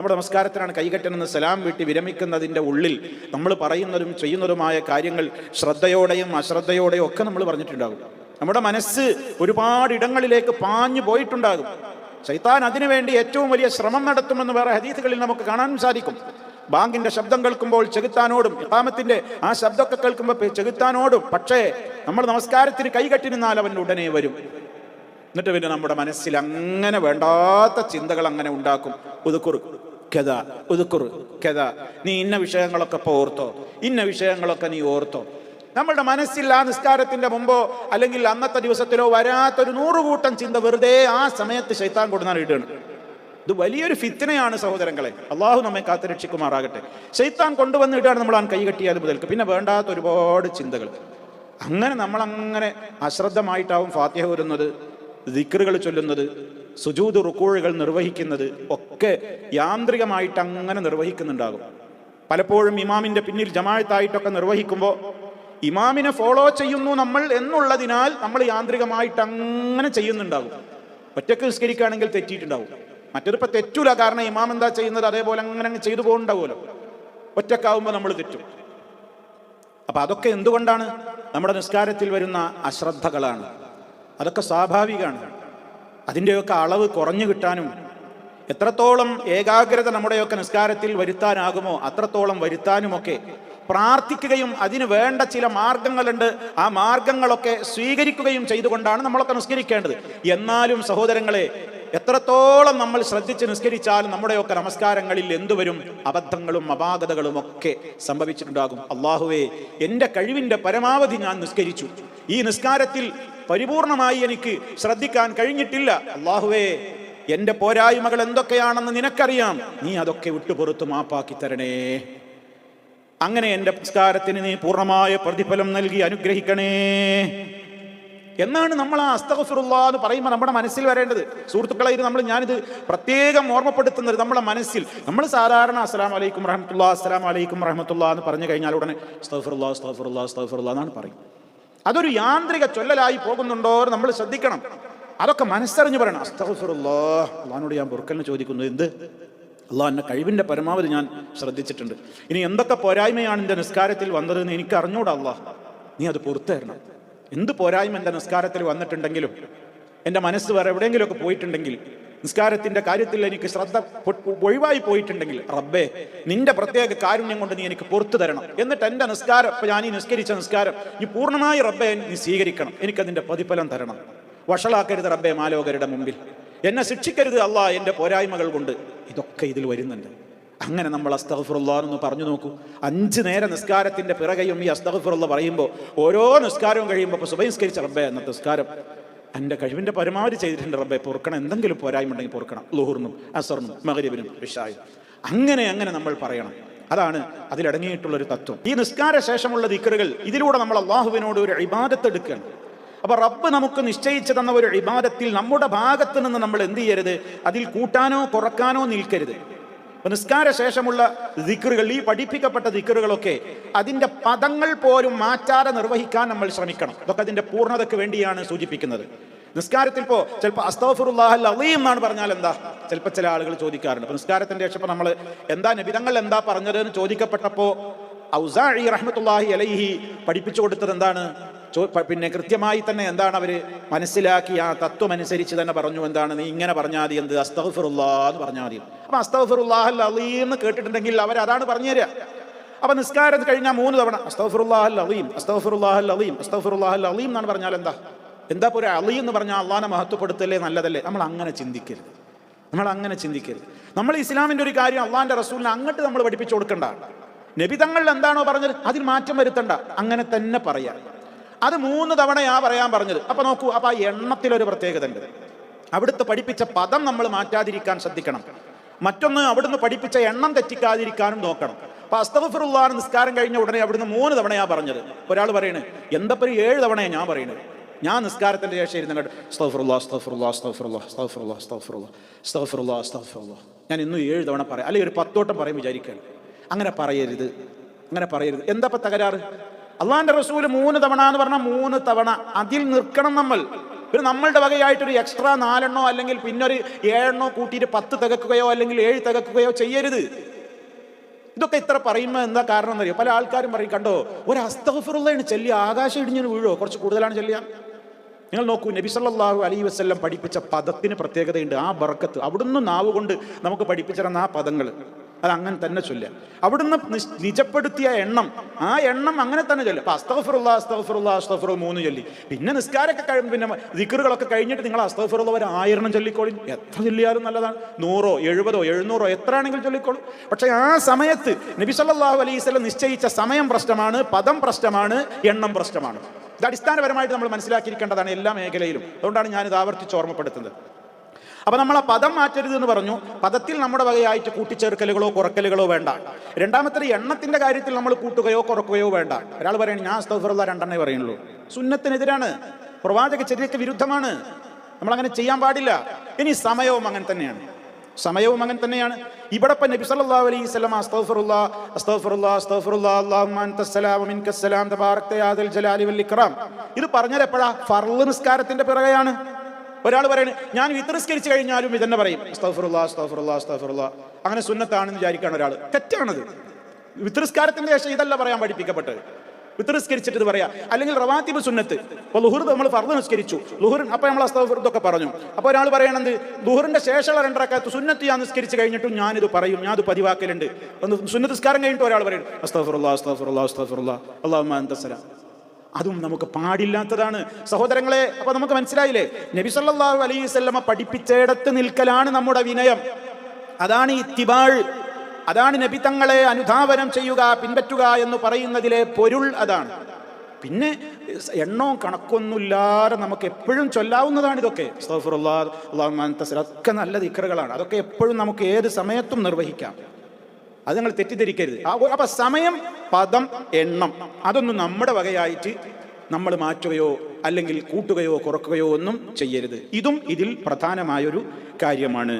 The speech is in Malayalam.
നമ്മുടെ നമസ്കാരത്തിനാണ് കൈകെട്ടണമെന്ന് സലാം വീട്ടി വിരമിക്കുന്നതിൻ്റെ ഉള്ളിൽ നമ്മൾ പറയുന്നതും ചെയ്യുന്നതുമായ കാര്യങ്ങൾ ശ്രദ്ധയോടെയും അശ്രദ്ധയോടെയും ഒക്കെ നമ്മൾ പറഞ്ഞിട്ടുണ്ടാകും. നമ്മുടെ മനസ്സ് ഒരുപാട് ഇടങ്ങളിലേക്ക് പാഞ്ഞു പോയിട്ടുണ്ടാകും. ശൈത്താൻ അതിനുവേണ്ടി ഏറ്റവും വലിയ ശ്രമം നടത്തുമെന്ന് വേറെ ഹദീസുകളിൽ നമുക്ക് കാണാൻ സാധിക്കും. ബാങ്കിന്റെ ശബ്ദം കേൾക്കുമ്പോൾ ചെകുത്താനോടും, ഇഖാമത്തിന്റെ ആ ശബ്ദമൊക്കെ കേൾക്കുമ്പോൾ ചെകുത്താനോടും. പക്ഷേ നമ്മൾ നമസ്കാരത്തിന് കൈകെട്ടി നിന്നാൽ അവൻ ഉടനെ വരും. എന്നിട്ട് പിന്നെ നമ്മുടെ മനസ്സിൽ അങ്ങനെ വേണ്ടാത്ത ചിന്തകൾ അങ്ങനെ ഉണ്ടാക്കും. നീ ഇന്ന വിഷയങ്ങളൊക്കെ ഇപ്പോൾ ഓർത്തോ, ഇന്ന വിഷയങ്ങളൊക്കെ നീ ഓർത്തോ. നമ്മളുടെ മനസ്സിൽ ആ നിസ്കാരത്തിന്റെ മുമ്പോ അല്ലെങ്കിൽ അന്നത്തെ ദിവസത്തിലോ വരാത്തൊരു 100 കൂട്ടം ചിന്ത വെറുതെ ആ സമയത്ത് ശൈത്താൻ കൊടുന്നാൽ ഇടുകയാണ്. ഇത് വലിയൊരു ഫിത്നയാണ് സഹോദരങ്ങളെ. അള്ളാഹു നമ്മെ കാത്തുരക്ഷിക്കുമാറാകട്ടെ. ശൈത്താൻ കൊണ്ടുവന്ന് ഇടുകയാണ് നമ്മൾ ആ കൈകെട്ടിയാൽ മുതൽക്ക്. പിന്നെ വേണ്ടാത്ത ഒരുപാട് ചിന്തകൾ. അങ്ങനെ നമ്മളങ്ങനെ അശ്രദ്ധമായിട്ടാവും ഫാത്തിഹ വരുന്നത്, ദിക്റുകൾ ചൊല്ലുന്നത്, സുജൂദ് റുകൂഉകൾ നിർവഹിക്കുന്നത് ഒക്കെ യാന്ത്രികമായിട്ട് അങ്ങനെ നിർവഹിക്കുന്നുണ്ടാകും. പലപ്പോഴും ഇമാമിന്റെ പിന്നിൽ ജമാഅത്തായിട്ടൊക്കെ നിർവഹിക്കുമ്പോൾ ഇമാമിനെ ഫോളോ ചെയ്യുന്നു നമ്മൾ എന്നുള്ളതിനാൽ നമ്മൾ യാന്ത്രികമായിട്ട് അങ്ങനെ ചെയ്യുന്നുണ്ടാകും. ഒറ്റക്ക് നിസ്കരിക്കുകയാണെങ്കിൽ തെറ്റിയിട്ടുണ്ടാവും. മറ്റൊരിപ്പോൾ തെറ്റൂല, കാരണം ഇമാം എന്താ ചെയ്യുന്നത് അതേപോലെ അങ്ങനെ ചെയ്തു പോകുന്നുണ്ടാവുമല്ലോ. ഒറ്റക്കാവുമ്പോൾ നമ്മൾ തെറ്റും. അപ്പൊ അതൊക്കെ എന്തുകൊണ്ടാണ്? നമ്മുടെ നിസ്കാരത്തിൽ വരുന്ന അശ്രദ്ധകളാണ്. അതൊക്കെ സ്വാഭാവികമാണ്. അതിൻ്റെയൊക്കെ അളവ് കുറഞ്ഞു കിട്ടാനും എത്രത്തോളം ഏകാഗ്രത നമ്മുടെയൊക്കെ നിസ്കാരത്തിൽ വരുത്താനാകുമോ അത്രത്തോളം വരുത്താനുമൊക്കെ പ്രാർത്ഥിക്കുകയും അതിന് വേണ്ട ചില മാർഗങ്ങളുണ്ട്, ആ മാർഗങ്ങളൊക്കെ സ്വീകരിക്കുകയും ചെയ്തുകൊണ്ടാണ് നമ്മളൊക്കെ നിസ്കരിക്കേണ്ടത്. എന്നാലും സഹോദരങ്ങളെ, എത്രത്തോളം നമ്മൾ ശ്രദ്ധിച്ച് നിസ്കരിച്ചാലും നമ്മുടെയൊക്കെ നമസ്കാരങ്ങളിൽ എന്തുവരും? അബദ്ധങ്ങളും അപാകതകളും ഒക്കെ സംഭവിച്ചിട്ടുണ്ടാകും. അള്ളാഹുവേ, എൻ്റെ കഴിവിൻ്റെ പരമാവധി ഞാൻ നിസ്കരിച്ചു, ഈ നിസ്കാരത്തിൽ പരിപൂർണമായി എനിക്ക് ശ്രദ്ധിക്കാൻ കഴിഞ്ഞിട്ടില്ല. അള്ളാഹുവേ, എൻ്റെ പോരായ്മകൾ എന്തൊക്കെയാണെന്ന് നിനക്കറിയാം, നീ അതൊക്കെ വിട്ടുപുറത്ത് മാപ്പാക്കി തരണേ. അങ്ങനെ എൻ്റെ നിസ്കാരത്തിന് നീ പൂർണ്ണമായ പ്രതിഫലം നൽകി അനുഗ്രഹിക്കണേ എന്നാണ് നമ്മൾ ആ അസ്തഗ്ഫിറുല്ലാഹ് എന്ന് പറയുമ്പോൾ നമ്മുടെ മനസ്സിൽ വരേണ്ടത്. സുഹൃത്തുക്കളെ, ഞാനിത് പ്രത്യേകം ഓർമ്മപ്പെടുത്തുന്നത് നമ്മുടെ മനസ്സിൽ. നമ്മൾ സാധാരണ അസ്സലാമു അലൈക്കും റഹ്മത്തുള്ളാഹി, അസ്സലാമു അലൈക്കും റഹ്മത്തുള്ളാഹി എന്ന് പറഞ്ഞു കഴിഞ്ഞാൽ ഉടനെ അസ്തഗ്ഫിറുല്ലാഹ് അസ്തഗ്ഫിറുല്ലാഹ് അസ്തഗ്ഫിറുല്ലാഹ് എന്നാണ് പറയും. അതൊരു യാന്ത്രിക ചൊല്ലലായി പോകുന്നുണ്ടോ എന്ന് നമ്മൾ ശ്രദ്ധിക്കണം. അതൊക്കെ മനസ്സറിഞ്ഞ് പറയണം. അസ്തഗ്ഫിറുല്ലാഹ്, അള്ളാഹിനോട് ഞാൻ പൊറുക്കലിന് ചോദിക്കുന്നു. എന്ത്? അള്ളാഹ് എന്നെ കഴിവിൻ്റെ പരമാവധി ഞാൻ ശ്രദ്ധിച്ചിട്ടുണ്ട്. ഇനി എന്തൊക്കെ പോരായ്മയാണ് എൻ്റെ നിസ്കാരത്തിൽ വന്നതെന്ന് എനിക്ക് അറിഞ്ഞൂടാ. അള്ളാഹ്, നീ അത് പുറത്തു തരണം. എന്ത് പോരായ്മ എൻ്റെ നിസ്കാരത്തിൽ വന്നിട്ടുണ്ടെങ്കിലും, എൻ്റെ മനസ്സ് വേറെ എവിടെയെങ്കിലുമൊക്കെ പോയിട്ടുണ്ടെങ്കിൽ, നിസ്കാരത്തിൻ്റെ കാര്യത്തിൽ എനിക്ക് ശ്രദ്ധ ഒഴിവായി പോയിട്ടുണ്ടെങ്കിൽ, റബ്ബേ, നിന്റെ പ്രത്യേക കാരുണ്യം കൊണ്ട് നീ എനിക്ക് പുറത്തു തരണം. എന്നിട്ട് എൻ്റെ നിസ്കാരം, ഇപ്പം ഞാൻ ഈ നിസ്കരിച്ച നിസ്കാരം നീ പൂർണ്ണമായി റബ്ബേ നീ സ്വീകരിക്കണം, എനിക്കതിൻ്റെ പ്രതിഫലം തരണം. വഷളാക്കരുത് റബ്ബേ മാലോകരുടെ മുമ്പിൽ, എന്നെ ശിക്ഷിക്കരുത് അള്ളാഹ് എൻ്റെ പോരായ്മകൾ കൊണ്ട്. ഇതൊക്കെ ഇതിൽ വരുന്നുണ്ട്. അങ്ങനെ നമ്മൾ അസ്തഗ്ഫിറുല്ലാഹ് എന്ന് പറഞ്ഞു നോക്കൂ. 5 നേര നിസ്കാരത്തിന്റെ പിറകെയും ഈ അസ്തഗ്ഫിറുല്ലാഹ് പറയുമ്പോൾ ഓരോ നിസ്കാരവും കഴിയുമ്പോൾ, ഇപ്പോൾ സുബഹി നിസ്കരിച്ച റബ്ബേ, എന്നത്തെ നിസ്കാരം എൻ്റെ കഴിവിൻ്റെ പരമാവധി ചെയ്തിട്ടുണ്ട് റബ്ബേ, പൊറുക്കണം. എന്തെങ്കിലും പോരായ്മ ഉണ്ടെങ്കിൽ പൊറുക്കണം. ളുഹറിനും അസറിനും മഗ്രിബിനും ഇശായിനും അങ്ങനെ നമ്മൾ പറയണം. അതാണ് അതിലടങ്ങിയിട്ടുള്ളൊരു തത്വം. ഈ നിസ്കാര ശേഷമുള്ള ദിക്റുകൾ, ഇതിലൂടെ നമ്മൾ അള്ളാഹുവിനോട് ഒരു ഇബാദത്ത് എടുക്കുകയാണ്. അപ്പൊ റബ്ബ് നമുക്ക് നിശ്ചയിച്ചു തന്ന ഒരു ഇബാദത്തിൽ നമ്മുടെ ഭാഗത്ത് നിന്ന് നമ്മൾ എന്ത് ചെയ്യരുത്? അതിൽ കൂട്ടാനോ കുറക്കാനോ നിൽക്കരുത്. നിസ്കാര ശേഷമുള്ള ദിക്റുകൾ, ഈ പഠിപ്പിക്കപ്പെട്ട ദിക്റുകളൊക്കെ അതിൻ്റെ പദങ്ങൾ പോലും മാറ്റാതെ നിർവഹിക്കാൻ നമ്മൾ ശ്രമിക്കണം. ഇതൊക്കെ അതിൻ്റെ പൂർണ്ണതയ്ക്ക് വേണ്ടിയാണ് സൂചിപ്പിക്കുന്നത്. നിസ്കാരത്തിൽ ഇപ്പോൾ ചിലപ്പോൾ അസ്തഗ്ഫിറുല്ലാഹൽ അളീം എന്നാണ് പറഞ്ഞാൽ എന്താ? ചിലപ്പോൾ ചില ആളുകൾ ചോദിക്കാറുണ്ട്. അപ്പോൾ നിസ്കാരത്തിൻ്റെ ശേഷം നമ്മൾ എന്താ നബിതങ്ങൾ എന്താ പറഞ്ഞത് എന്ന് ചോദിക്കപ്പെട്ടപ്പോൾ ഔസാഇ റഹ്മത്തുള്ളാഹി അലൈഹി പഠിപ്പിച്ചു കൊടുത്തത് എന്താണ്? പിന്നെ കൃത്യമായി തന്നെ എന്താണ് അവർ മനസ്സിലാക്കി ആ തത്വം അനുസരിച്ച് തന്നെ പറഞ്ഞു. എന്താണ്? നീ ഇങ്ങനെ പറഞ്ഞാൽ മതി. എന്ത്? അസ്തഗ്ഫിറുല്ലാഹ് എന്ന് പറഞ്ഞാൽ മതി. അപ്പം അസ്തഗ്ഫിറുല്ലാഹൽ അളീം എന്ന് കേട്ടിട്ടുണ്ടെങ്കിൽ അവരതാണ് പറഞ്ഞു തരിക. അപ്പം നിസ്കാരം കഴിഞ്ഞാൽ 3 തവണ അസ്തഗ്ഫിറുല്ലാഹൽ അളീം അസ്തഗ്ഫിറുല്ലാഹൽ അളീം അസ്തഗ്ഫിറുല്ലാഹൽ അളീം എന്നാണ് പറഞ്ഞാൽ എന്താ ഇപ്പോൾ ഒരു അളീം എന്ന് പറഞ്ഞാൽ അള്ളാഹിനെ മഹത്വപ്പെടുത്തല്ലേ, നല്ലതല്ലേ? നമ്മൾ അങ്ങനെ ചിന്തിക്കരുത്. നമ്മൾ ഇസ്ലാമിൻ്റെ ഒരു കാര്യം അള്ളാഹിൻ്റെ റസൂലിനെ അങ്ങോട്ട് നമ്മൾ പഠിപ്പിച്ചു കൊടുക്കണ്ട. നബിതങ്ങൾ എന്താണോ പറഞ്ഞത് അതിൽ മാറ്റം വരുത്തണ്ട, അങ്ങനെ തന്നെ പറയാം. അത് 3 തവണയാ പറയാൻ പറഞ്ഞത്. അപ്പൊ നോക്കൂ, അപ്പൊ ആ എണ്ണത്തിലൊരു പ്രത്യേകത ഉണ്ട്. അവിടുത്തെ പഠിപ്പിച്ച പദം നമ്മൾ മാറ്റാതിരിക്കാൻ ശ്രദ്ധിക്കണം. മറ്റൊന്ന്, അവിടുന്ന് പഠിപ്പിച്ച എണ്ണം തെറ്റിക്കാതിരിക്കാനും നോക്കണം. അപ്പൊ അസ്തഗ്ഫിറുല്ലാഹ് നിസ്കാരം കഴിഞ്ഞ ഉടനെ അവിടുന്ന് 3 തവണയാ പറഞ്ഞത്. ഒരാൾ പറയണേ, എന്തപ്പോൾ 7 തവണയാണ് ഞാൻ പറയുന്നത്? ഞാൻ നിസ്കാരത്തിന്റെ ശേഷം ഇരുന്ന് അസ്തഗ്ഫിറുല്ലാഹ് അസ്തഗ്ഫിറുല്ലാഹ് അസ്തഗ്ഫിറുല്ലാഹ് അസ്തഗ്ഫിറുല്ലാഹ് അസ്തഗ്ഫിറുല്ലാഹ് അസ്തഗ്ഫിറുല്ലാഹ് അസ്തഗ്ഫിറുല്ലാഹ് ഞാൻ ഇന്നും 7 തവണ പറയാം, അല്ലെങ്കിൽ ഒരു 10 വട്ടം പറയും വിചാരിക്കാൻ. അങ്ങനെ പറയരുത്. എന്താ ഇപ്പൊ തകരാറ്? അള്ളാഹിന്റെ റസൂല് 3 തവണ എന്ന് പറഞ്ഞാൽ 3 തവണ അതിൽ നിൽക്കണം നമ്മൾ. പിന്നെ നമ്മളുടെ വകയായിട്ടൊരു എക്സ്ട്രാ 4 അല്ലെങ്കിൽ പിന്നൊരു 7 കൂട്ടിയിട്ട് 10 തികക്കുകയോ അല്ലെങ്കിൽ 7 തികക്കുകയോ ചെയ്യരുത്. ഇതൊക്കെ ഇത്ര പറയുമ്പോൾ എന്താ കാരണം എന്നറിയോ? പല ആൾക്കാരും പറയും, കണ്ടോ ഒരു അസ്തഗ്ഫിറുള്ളാഹ് ചൊല്ലി ആകാശം ഇടിഞ്ഞു വീഴോ, കുറച്ച് കൂടുതലാണ് ചൊല്ലുക. നിങ്ങൾ നോക്കൂ, നബി സല്ലല്ലാഹു അലൈഹി വസല്ലം പഠിപ്പിച്ച പദത്തിന് പ്രത്യേകതയുണ്ട്. ആ ബർക്കത്ത് അവിടുന്ന് നാവ് കൊണ്ട് നമുക്ക് പഠിപ്പിച്ചിരുന്ന ആ പദങ്ങൾ അത് അങ്ങനെ തന്നെ ചൊല്ലുക. അവിടുന്ന് നിജപ്പെടുത്തിയ എണ്ണം, ആ എണ്ണം അങ്ങനെ തന്നെ ചൊല്ലുക. അപ്പൊ അസ്തഗ്ഫിറുല്ലാഹ് അസ്തഗ്ഫിറുല്ലാഹ് അസ്തഗ്ഫിറുല്ലാഹ് 3 ചൊല്ലി, പിന്നെ നിസ്കാരമൊക്കെ കഴിഞ്ഞ് പിന്നെ ദിക്റുകളൊക്കെ കഴിഞ്ഞിട്ട് നിങ്ങൾ അസ്തഗ്ഫിറുല്ലാഹ് ഒരു 1000 ചൊല്ലിക്കോളി. എത്ര ചൊല്ലിയാലും നല്ലതാണ്. 100 70 700 എത്ര ആണെങ്കിലും ചൊല്ലിക്കോളൂ. പക്ഷെ ആ സമയത്ത് നബി സല്ലല്ലാഹു അലൈഹി വസല്ലം നിശ്ചയിച്ച സമയം പ്രശ്നമാണ്, പദം പ്രശ്നമാണ്, എണ്ണം പ്രശ്നമാണ്. ഇത് അടിസ്ഥാനപരമായിട്ട് നമ്മൾ മനസ്സിലാക്കിയിരിക്കേണ്ടതാണ് എല്ലാ മേഖലയിലും. അതുകൊണ്ടാണ് ഞാനിത് ആവർത്തിച്ച് ഓർമ്മപ്പെടുത്തുന്നത്. അപ്പൊ നമ്മൾ ആ പദം മാറ്റരുത് എന്ന് പറഞ്ഞു. പദത്തിൽ നമ്മുടെ വകയായിട്ട് കൂട്ടിച്ചേർക്കലുകളോ കുറക്കലുകളോ വേണ്ട. രണ്ടാമത്തെ എണ്ണത്തിന്റെ കാര്യത്തിൽ നമ്മൾ കൂട്ടുകയോ കുറക്കുകയോ വേണ്ട. ഒരാൾ പറയണേ ഞാൻ അസ്തഗ്ഫിറുല്ലാഹ് 2 പറയുള്ളൂ, സുന്നത്തിനെതിരാണ്, പ്രവാചക ചര്യയ്ക്ക് വിരുദ്ധമാണ്, നമ്മളങ്ങനെ ചെയ്യാൻ പാടില്ല. ഇനി സമയവും അങ്ങനെ തന്നെയാണ്, സമയവും അങ്ങനെ തന്നെയാണ്. ഇവിടെ ഇപ്പം നബി സല്ലല്ലാഹു അലൈഹി വസല്ലം അസ്തഗ്ഫിറുല്ലാഹ് അസ്തഗ്ഫിറുല്ലാഹ് അസ്തഗ്ഫിറുല്ലാഹ് അല്ലാഹുമ്മ അൻതസ്സലാം വ മിൻകസ്സലാം തബാറക്ത യാ ദൽ ജലാലി വൽ ഇക്റാം. ഇത് പറഞ്ഞത് എപ്പോഴാ? ഫർള് നിസ്കാരത്തിന്റെ പിറകെയാണ്. ഒരാൾ പറയണേ ഞാൻ വിത്ർ നിസ്കരിച്ച് കഴിഞ്ഞാലും ഇതന്നെ പറയും, അസ്തഗ്ഫിറുല്ലാഹ് അസ്തഗ്ഫിറുല്ലാഹ് അസ്തഗ്ഫിറുല്ലാഹ്. അങ്ങനെ സുന്നത്താണെന്ന് വിചാരിക്കുകയാണ് ഒരാൾ. തെറ്റാണത്. വിത്ർ നിസ്കാരത്തിന്റെ ശേഷം ഇതല്ല പറയാൻ പഠിപ്പിക്കപ്പെട്ടത്. വിത്ർ നിസ്കരിച്ചിട്ട് ഇത് പറയാ. അല്ലെങ്കിൽ റവാത്തിബ് സുന്നത്ത്. ഇപ്പോൾ ലുഹുർ നമ്മൾ ഫർദ് നിസ്കരിച്ചു, ലുഹുർ അപ്പോൾ നമ്മൾ അസ്തഗ്ഫിറുല്ലാഹ് പറഞ്ഞു. അപ്പോൾ ഒരാൾ പറയണത് ലുഹുറിന്റെ ശേഷമുള്ള 2 റക്അത്ത് സുന്നത്ത് ഞാൻ നിസ്കരിച്ച് കഴിഞ്ഞിട്ടും ഞാനിത് പറയും, ഞാനത് പതിവാക്കലുണ്ട്. ഒന്ന് സുന്നത്ത് നിസ്കാരം കഴിഞ്ഞിട്ട് ഒരാൾ പറയും അസ്തഗ്ഫിറുല്ലാഹ് അസ്തഗ്ഫിറുല്ലാഹ് അസ്തഗ്ഫിറുല്ലാഹ് അല്ലാഹുമ്മ അൻതസ്സലാം. അതും നമുക്ക് പാടില്ലാത്തതാണ് സഹോദരങ്ങളെ. അപ്പൊ നമുക്ക് മനസ്സിലായില്ലേ, നബി സല്ലല്ലാഹു അലൈഹി വസല്ലമ പഠിപ്പിച്ചിടത്ത് നിൽക്കലാണ് നമ്മുടെ വിനയം. അതാണ് ഇത്തിബാൾ, അതാണ് നബി തങ്ങളെ അനുധാവനം ചെയ്യുക, പിൻപറ്റുക എന്ന് പറയുന്നതിലെ പൊരുൾ അതാണ്. പിന്നെ എണ്ണവും കണക്കൊന്നുമില്ലാതെ നമുക്ക് എപ്പോഴും ചൊല്ലാവുന്നതാണ് ഇതൊക്കെ. അസ്തഗ്ഫിറുല്ലാഹ് അല്ലാഹുമ്മ അൻതസ്സലാം ഒക്കെ നല്ല ദിക്റുകളാണ്. അതൊക്കെ എപ്പോഴും നമുക്ക് ഏത് സമയത്തും നിർവഹിക്കാം. അത് നിങ്ങൾ തെറ്റിദ്ധരിക്കരുത്. അപ്പൊ സമയം, പദം, എണ്ണം അതൊന്നും നമ്മുടെ വകയായിട്ട് നമ്മൾ മാറ്റുകയോ അല്ലെങ്കിൽ കൂട്ടുകയോ കുറക്കുകയോ ഒന്നും ചെയ്യരുത്. ഇതും ഇതിൽ പ്രധാനമായൊരു കാര്യമാണ്.